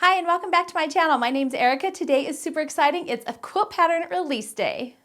Hi and welcome back to my channel. My name's Erica. Today is super exciting. It's a quilt pattern release day.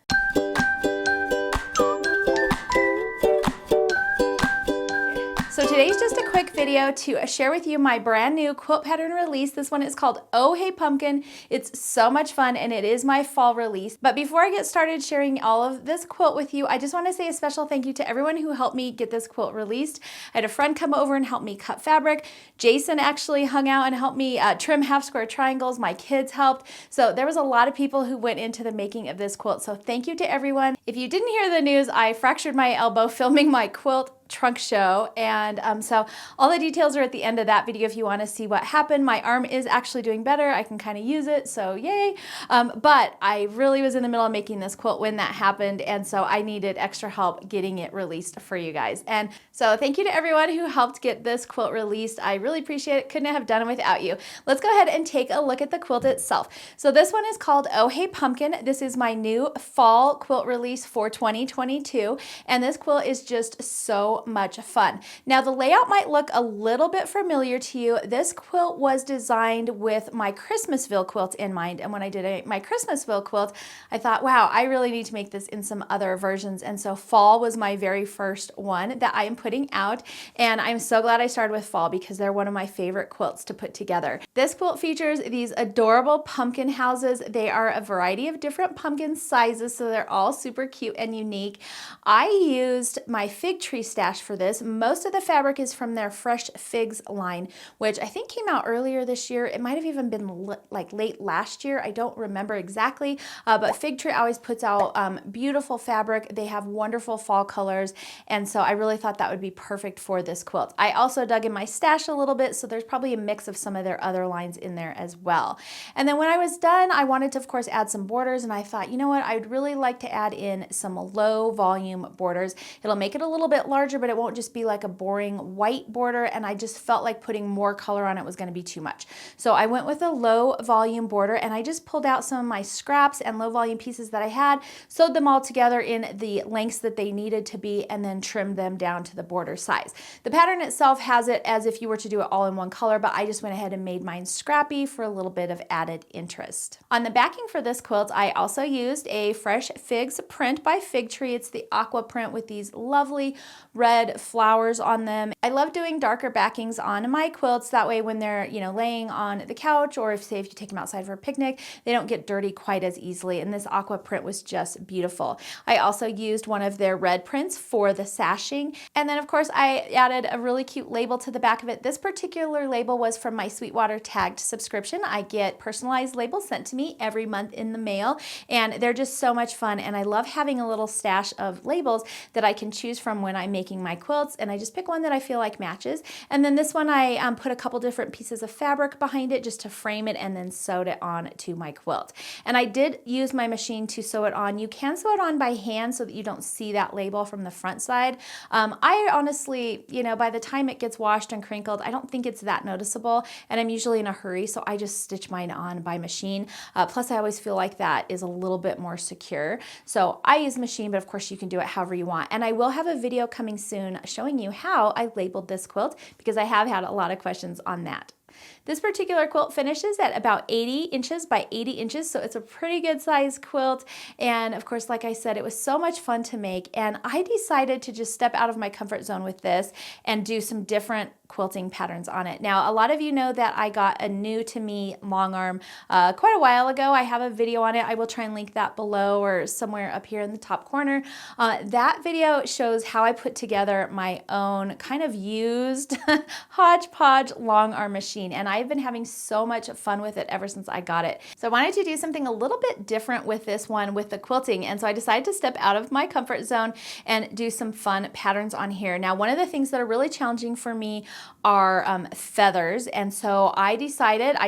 So today's just a quick video to share with you my brand new quilt pattern release. This one is called Oh Hey Pumpkin. It's so much fun and it is my fall release. But before I get started sharing all of this quilt with you, I just want to say a special thank you to everyone who helped me get this quilt released. I had a friend come over and help me cut fabric. Jason actually hung out and helped me trim half square triangles. My kids helped. So there was a lot of people who went into the making of this quilt. So thank you to everyone. If you didn't hear the news, I fractured my elbow filming my quilt trunk show, and so all the details are at the end of that video if you want to see what happened. My arm is actually doing better. I can kind of use it, so yay. But I really was in the middle of making this quilt when that happened, and so I needed extra help getting it released for you guys. And so thank you to everyone who helped get this quilt released. I really appreciate it. Couldn't have done it without you. Let's go ahead and take a look at the quilt itself. So this one is called Oh Hey Pumpkin. This is my new fall quilt release for 2022, and this quilt is just so much fun. Now the layout might look a little bit familiar to you. This quilt was designed with my Christmasville quilt in mind, and when I did my Christmasville quilt, I thought, wow, I really need to make this in some other versions, and so fall was my very first one that I am putting out, and I'm so glad I started with fall because they're one of my favorite quilts to put together. This quilt features these adorable pumpkin houses. They are a variety of different pumpkin sizes, so they're all super cute and unique. I used my FigTree stash for this. Most of the fabric is from their Fresh Figs line, which I think came out earlier this year. It might have even been like late last year. I don't remember exactly, but FigTree always puts out beautiful fabric. They have wonderful fall colors, and so I really thought that would be perfect for this quilt. I also dug in my stash a little bit, so there's probably a mix of some of their other lines in there as well. And then when I was done, I wanted to, of course, add some borders, and I thought, you know what, I'd really like to add in some low volume borders. It'll make it a little bit larger, but it won't just be like a boring white border, and I just felt like putting more color on it was going to be too much. So I went with a low volume border, and I just pulled out some of my scraps and low volume pieces that I had, sewed them all together in the lengths that they needed to be, and then trimmed them down to the border size. The pattern itself has it as if you were to do it all in one color, but I just went ahead and made mine scrappy for a little bit of added interest. On the backing for this quilt, I also used a Fresh Figs print by FigTree. It's the aqua print with these lovely red flowers on them. I love doing darker backings on my quilts. That way when they're, laying on the couch, or if you take them outside for a picnic, they don't get dirty quite as easily. And this aqua print was just beautiful. I also used one of their red prints for the sashing. And then of course I added a really cute label to the back of it. This particular label was from my Sweetwater tagged subscription. I get personalized labels sent to me every month in the mail, and they're just so much fun. And I love having a little stash of labels that I can choose from when I'm making my quilts, and I just pick one that I feel like matches. And then this one I put a couple different pieces of fabric behind it just to frame it, and then sewed it on to my quilt. And I did use my machine to sew it on. You can sew it on by hand so that you don't see that label from the front side. I honestly, by the time it gets washed and crinkled, I don't think it's that noticeable, and I'm usually in a hurry, so I just stitch mine on by machine. Plus I always feel like that is a little bit more secure. So I use machine, but of course you can do it however you want. And I will have a video coming soon showing you how I labeled this quilt, because I have had a lot of questions on that. This particular quilt finishes at about 80 inches by 80 inches, so it's a pretty good size quilt. And of course, like I said, it was so much fun to make, and I decided to just step out of my comfort zone with this and do some different quilting patterns on it. Now, a lot of you know that I got a new to me long arm quite a while ago. I have a video on it. I will try and link that below or somewhere up here in the top corner. That video shows how I put together my own kind of used hodgepodge long arm machine, and I've been having so much fun with it ever since I got it. So I wanted to do something a little bit different with this one with the quilting, and so I decided to step out of my comfort zone and do some fun patterns on here. Now, one of the things that are really challenging for me are feathers, and so I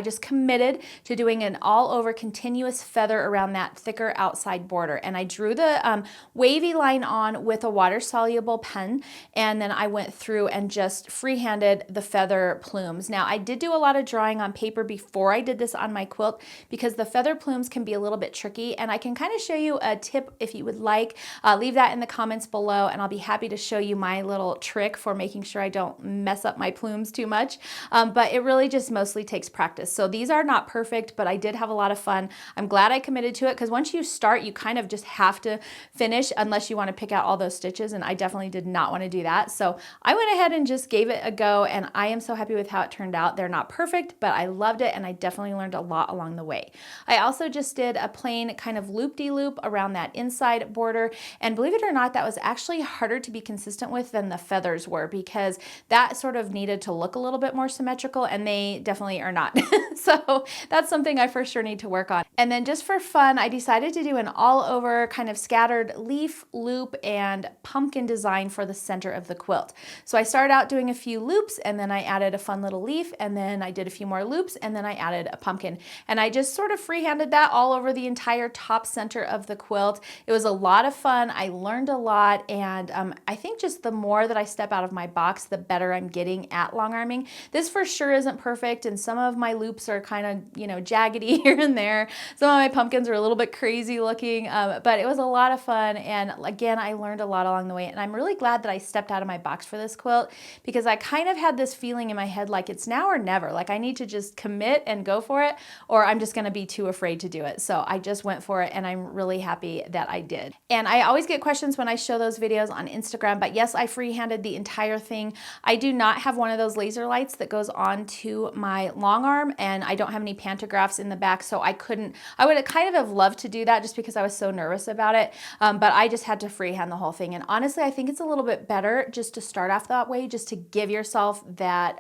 just committed to doing an all over continuous feather around that thicker outside border, and I drew the wavy line on with a water soluble pen, and then I went through and just freehanded the feather plumes. Now I did do do a lot of drawing on paper before I did this on my quilt because the feather plumes can be a little bit tricky, and I can kind of show you a tip if you would like. Leave that in the comments below and I'll be happy to show you my little trick for making sure I don't mess up my plumes too much. But it really just mostly takes practice. So these are not perfect, but I did have a lot of fun. I'm glad I committed to it because once you start, you kind of just have to finish unless you want to pick out all those stitches, and I definitely did not want to do that. So I went ahead and just gave it a go, and I am so happy with how it turned out. They're not perfect, but I loved it, and I definitely learned a lot along the way. I also just did a plain kind of loop-de-loop around that inside border, and believe it or not, that was actually harder to be consistent with than the feathers were because that sort of needed to look a little bit more symmetrical, and they definitely are not. So that's something I for sure need to work on. And then just for fun, I decided to do an all over kind of scattered leaf, loop, and pumpkin design for the center of the quilt. So I started out doing a few loops, and then I added a fun little leaf, and then I did a few more loops, and then I added a pumpkin. And I just sort of freehanded that all over the entire top center of the quilt. It was a lot of fun. I learned a lot, and I think just the more that I step out of my box, the better I'm getting at long arming. This for sure isn't perfect, and some of my loops are kind of, you know, jaggedy here and there. Some of my pumpkins are a little bit crazy looking, but it was a lot of fun, and again, I learned a lot along the way, and I'm really glad that I stepped out of my box for this quilt because I kind of had this feeling in my head like it's now or never. Like I need to just commit and go for it, or I'm just going to be too afraid to do it. So I just went for it, and I'm really happy that I did. And I always get questions when I show those videos on Instagram, but yes, I freehanded the entire thing. I do not have one of those laser lights that goes on to my long arm, and I don't have any pantographs in the back, so I would have kind of have loved to do that just because I was so nervous about it, but I just had to freehand the whole thing. And honestly, I think it's a little bit better just to start off that way, just to give yourself that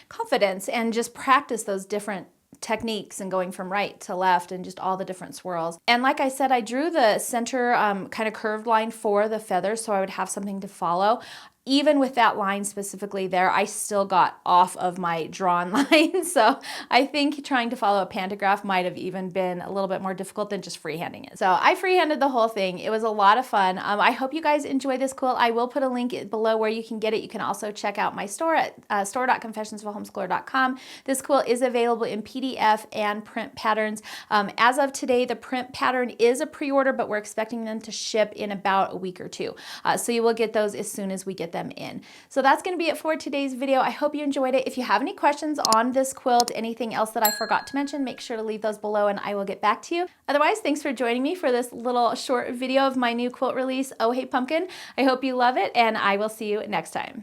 confidence and just practice those different techniques and going from right to left and just all the different swirls. And like I said, I drew the center kind of curved line for the feathers so I would have something to follow. Even with that line specifically there, I still got off of my drawn line. So I think trying to follow a pantograph might have even been a little bit more difficult than just freehanding it. So I freehanded the whole thing. It was a lot of fun. I hope you guys enjoy this quilt. I will put a link below where you can get it. You can also check out my store at store.confessionsofahomescholar.com. This quilt is available in PDF and print patterns. As of today, the print pattern is a pre-order, but we're expecting them to ship in about a week or two. So you will get those as soon as we get them in. So that's going to be it for today's video. I hope you enjoyed it. If you have any questions on this quilt, anything else that I forgot to mention, make sure to leave those below and I will get back to you. Otherwise, thanks for joining me for this little short video of my new quilt release, Oh Hey Pumpkin. I hope you love it, and I will see you next time.